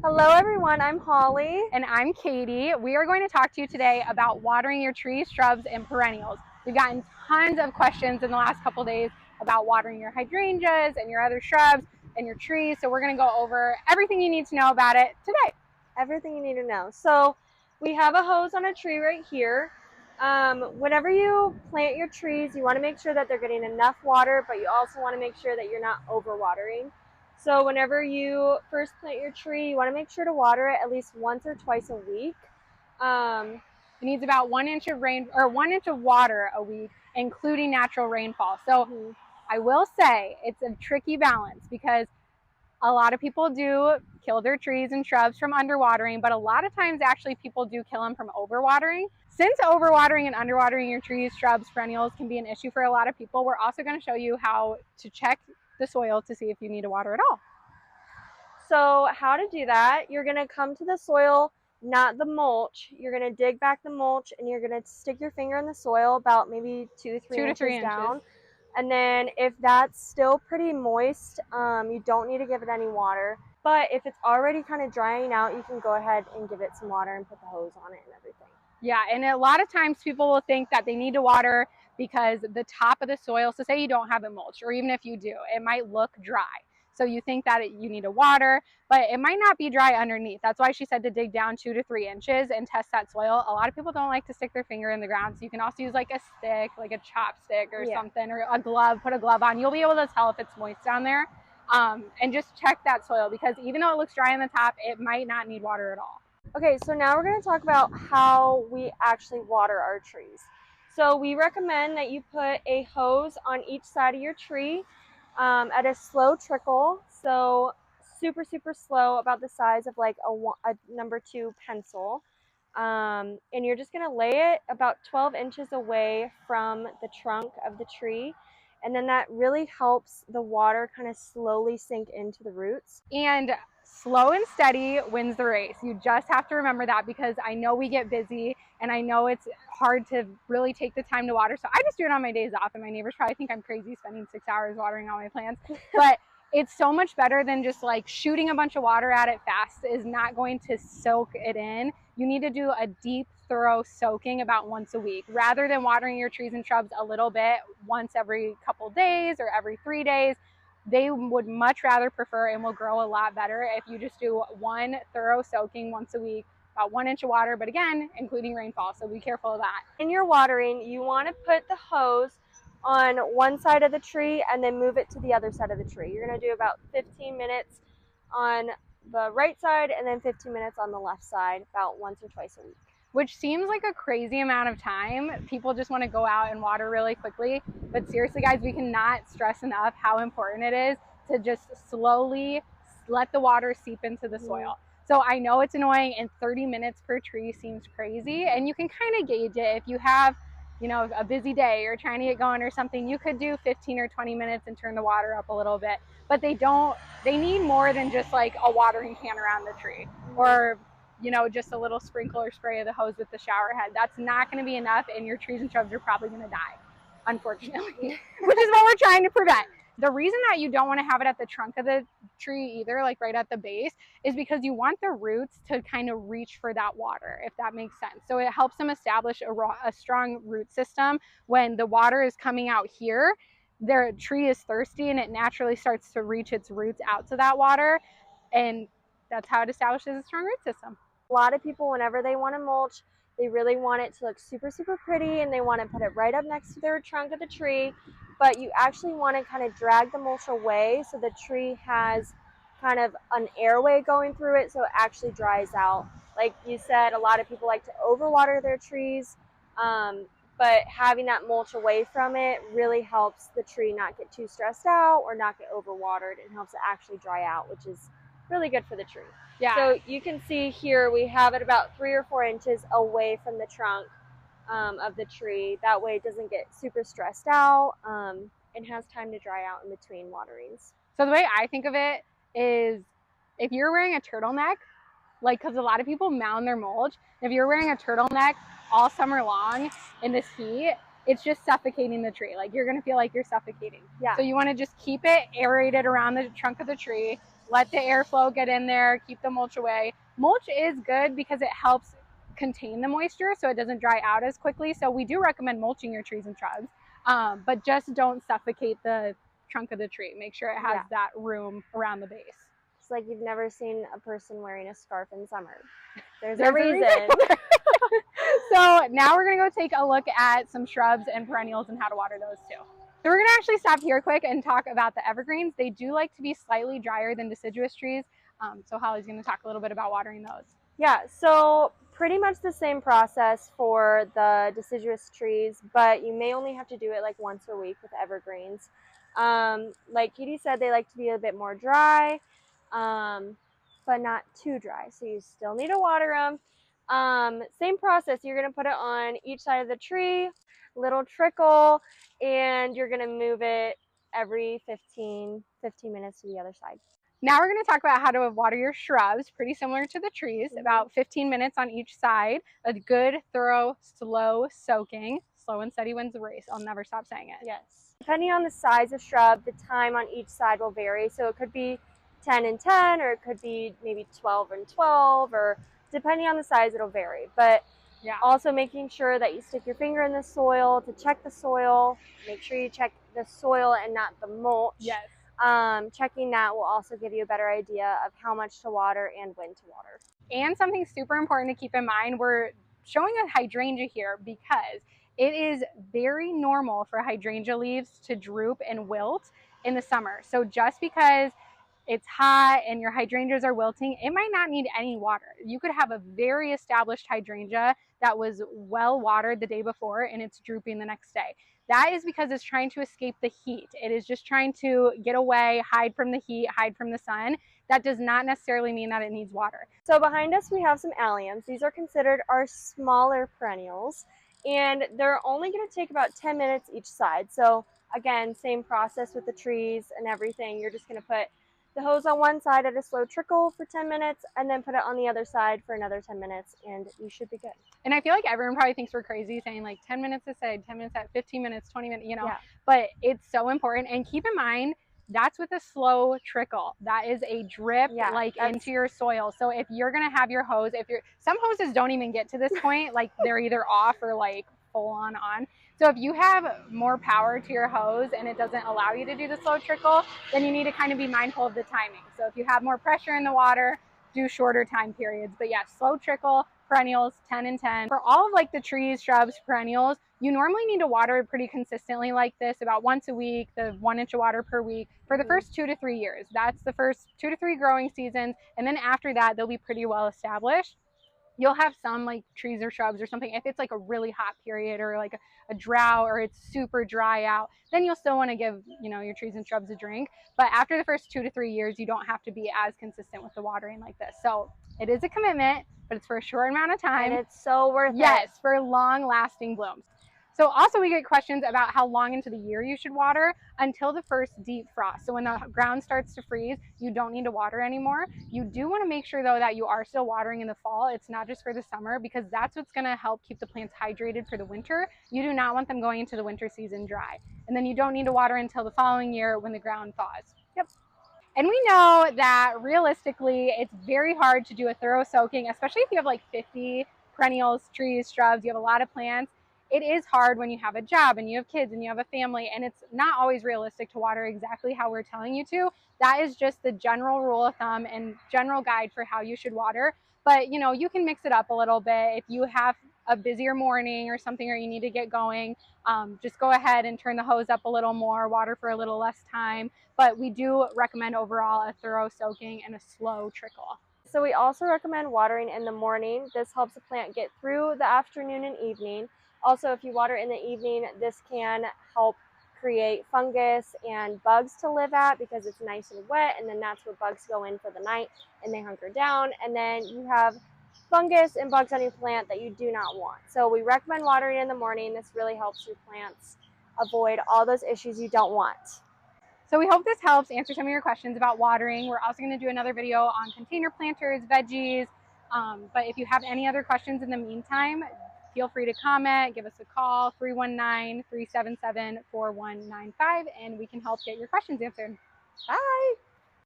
Hello everyone, I'm Holly. And I'm Katie. We are going to talk to you today about watering your trees, shrubs, and perennials. We've gotten tons of questions in the last couple days about watering your hydrangeas and your other shrubs and your trees. So we're going to go over everything you need to know about it today. Everything you need to know. So we have a hose on a tree right here. Whenever you plant your trees, you want to make sure that they're getting enough water, but you also want to make sure that you're not overwatering. So whenever you first plant your tree, you want to make sure to water it at least once or twice a week. It needs about 1 inch of rain or 1 inch of water a week, including natural rainfall. So I will say it's a tricky balance because a lot of people do kill their trees and shrubs from underwatering, but a lot of times actually people do kill them from overwatering. Since overwatering and underwatering your trees, shrubs, perennials can be an issue for a lot of people, we're also going to show you how to check the soil to see if you need to water at all. So how to do that, you're going to come to the soil, not the mulch. You're going to dig back the mulch and you're going to stick your finger in the soil about maybe 2 to 3 inches down. And then if that's still pretty moist, you don't need to give it any water. But if it's already kind of drying out, you can go ahead and give it some water and put the hose on it and everything. Yeah, and a lot of times people will think that they need to water because the top of the soil, so say you don't have it mulched, or even if you do, it might look dry. So you think that you need to water, but it might not be dry underneath. That's why she said to dig down 2 to 3 inches and test that soil. A lot of people don't like to stick their finger in the ground, so you can also use like a stick, like a chopstick or something, or a glove, put a glove on. You'll be able to tell if it's moist down there, and just check that soil because even though it looks dry on the top, it might not need water at all. Okay, so now we're going to talk about how we actually water our trees. So we recommend that you put a hose on each side of your tree at a slow trickle. So super, super slow, about the size of like a number 2 pencil. And you're just going to lay it about 12 inches away from the trunk of the tree. And then that really helps the water kind of slowly sink into the roots. And slow and steady wins the race. You just have to remember that because I know we get busy and I know it's hard to really take the time to water. So I just do it on my days off, and my neighbors probably think I'm crazy spending 6 hours watering all my plants. But it's so much better than just like shooting a bunch of water at it fast is not going to soak it in. You need to do a deep, thorough soaking about once a week rather than watering your trees and shrubs a little bit once every couple days or every 3 days. They would much rather prefer and will grow a lot better if you just do one thorough soaking once a week, about 1 inch of water, but again, including rainfall. So be careful of that. In your watering, you want to put the hose on one side of the tree and then move it to the other side of the tree. You're going to do about 15 minutes on the right side and then 15 minutes on the left side, about once or twice a week. Which seems like a crazy amount of time. People just want to go out and water really quickly. But seriously, guys, we cannot stress enough how important it is to just slowly let the water seep into the soil. So I know it's annoying, and 30 minutes per tree seems crazy. And you can kind of gauge it. If you have, you know, a busy day or trying to get going or something, you could do 15 or 20 minutes and turn the water up a little bit. But they need more than just like a watering can around the tree or, you know, just a little sprinkler spray of the hose with the shower head. That's not going to be enough, and your trees and shrubs are probably going to die, unfortunately, which is what we're trying to prevent. The reason that you don't want to have it at the trunk of the tree either, like right at the base, is because you want the roots to kind of reach for that water, if that makes sense. So it helps them establish a strong root system. When the water is coming out here, their tree is thirsty and it naturally starts to reach its roots out to that water, and that's how it establishes a strong root system. A lot of people, whenever they want to mulch, they really want it to look super, super pretty, and they want to put it right up next to their trunk of the tree. But you actually want to kind of drag the mulch away so the tree has kind of an airway going through it so it actually dries out. Like you said, a lot of people like to overwater their trees, but having that mulch away from it really helps the tree not get too stressed out or not get overwatered, and helps it actually dry out, which is really good for the tree. Yeah. So you can see here we have it about 3 or 4 inches away from the trunk of the tree. That way it doesn't get super stressed out and has time to dry out in between waterings. So the way I think of it is, if you're wearing a turtleneck, like, because a lot of people mound their mulch, if you're wearing a turtleneck all summer long in this heat, it's just suffocating the tree. Like, you're going to feel like you're suffocating. Yeah. So you want to just keep it aerated around the trunk of the tree. let the airflow get in there, keep the mulch away. Mulch is good because it helps contain the moisture so it doesn't dry out as quickly. So we do recommend mulching your trees and shrubs, but just don't suffocate the trunk of the tree. Make sure it has that room around the base. It's like you've never seen a person wearing a scarf in summer. There's a reason. So now we're going to go take a look at some shrubs and perennials and how to water those too. So we're going to actually stop here quick and talk about the evergreens. They do like to be slightly drier than deciduous trees. So Holly's going to talk a little bit about watering those. Yeah, so pretty much the same process for the deciduous trees, but you may only have to do it like once a week with evergreens. Like Katie said, they like to be a bit more dry, but not too dry. So you still need to water them. Same process. You're going to put it on each side of the tree, little trickle, and you're going to move it every 15 minutes to the other side. Now we're going to talk about how to water your shrubs, pretty similar to the trees, about 15 minutes on each side. A good, thorough, slow soaking. Slow and steady wins the race. I'll never stop saying it. Yes. Depending on the size of shrub, the time on each side will vary. So it could be 10 and 10, or it could be maybe 12 and 12, or depending on the size, it'll vary. But also making sure that you stick your finger in the soil to check the soil. Make sure you check the soil and not the mulch. Yes. Checking that will also give you a better idea of how much to water and when to water. And something super important to keep in mind, we're showing a hydrangea here because it is very normal for hydrangea leaves to droop and wilt in the summer. So just because it's hot and your hydrangeas are wilting, it might not need any water. You could have a very established hydrangea that was well watered the day before and it's drooping the next day. That is because it's trying to escape the heat. It is just trying to get away, hide from the heat, hide from the sun. That does not necessarily mean that it needs water. So behind us we have some alliums. These are considered our smaller perennials, and they're only going to take about 10 minutes each side. So again, same process with the trees and everything. You're just going to put the hose on one side at a slow trickle for 10 minutes and then put it on the other side for another 10 minutes and you should be good. And I feel like everyone probably thinks we're crazy saying like 10 minutes a side, 10 minutes at 15 minutes, 20 minutes, you know, but it's so important. And keep in mind, that's with a slow trickle. That is a drip into your soil. So if you're going to have your hose, some hoses don't even get to this point, like they're either off or like full on. So if you have more power to your hose and it doesn't allow you to do the slow trickle, then you need to kind of be mindful of the timing. So if you have more pressure in the water, do shorter time periods. But yeah, slow trickle, perennials, 10 and 10. For all of like the trees, shrubs, perennials, you normally need to water it pretty consistently like this, about once a week, the 1 inch of water per week for the first 2 to 3 years. That's the first 2 to 3 growing seasons. And then after that, they'll be pretty well established. You'll have some like trees or shrubs or something. If it's like a really hot period or like a drought or it's super dry out, then you'll still want to give, you know, your trees and shrubs a drink. But after the first 2 to 3 years, you don't have to be as consistent with the watering like this. So it is a commitment, but it's for a short amount of time. And it's so worth it. Yes, for long lasting blooms. So also we get questions about how long into the year you should water until the first deep frost. So when the ground starts to freeze, you don't need to water anymore. You do want to make sure though that you are still watering in the fall. It's not just for the summer because that's what's going to help keep the plants hydrated for the winter. You do not want them going into the winter season dry. And then you don't need to water until the following year when the ground thaws. Yep. And we know that realistically, it's very hard to do a thorough soaking, especially if you have like 50 perennials, trees, shrubs, you have a lot of plants. It is hard when you have a job and you have kids and you have a family, and it's not always realistic to water exactly how we're telling you to. That is just the general rule of thumb and general guide for how you should water. But you know, you can mix it up a little bit. If you have a busier morning or something, or you need to get going, just go ahead and turn the hose up a little more, water for a little less time. But we do recommend overall a thorough soaking and a slow trickle. So we also recommend watering in the morning. This helps the plant get through the afternoon and evening. Also, if you water in the evening, this can help create fungus and bugs to live at because it's nice and wet, and then that's where bugs go in for the night and they hunker down, and then you have fungus and bugs on your plant that you do not want. So we recommend watering in the morning. This really helps your plants avoid all those issues you don't want. So we hope this helps answer some of your questions about watering. We're also going to do another video on container planters, veggies, but if you have any other questions in the meantime, feel free to comment, give us a call, 319-377-4195, and we can help get your questions answered. Bye.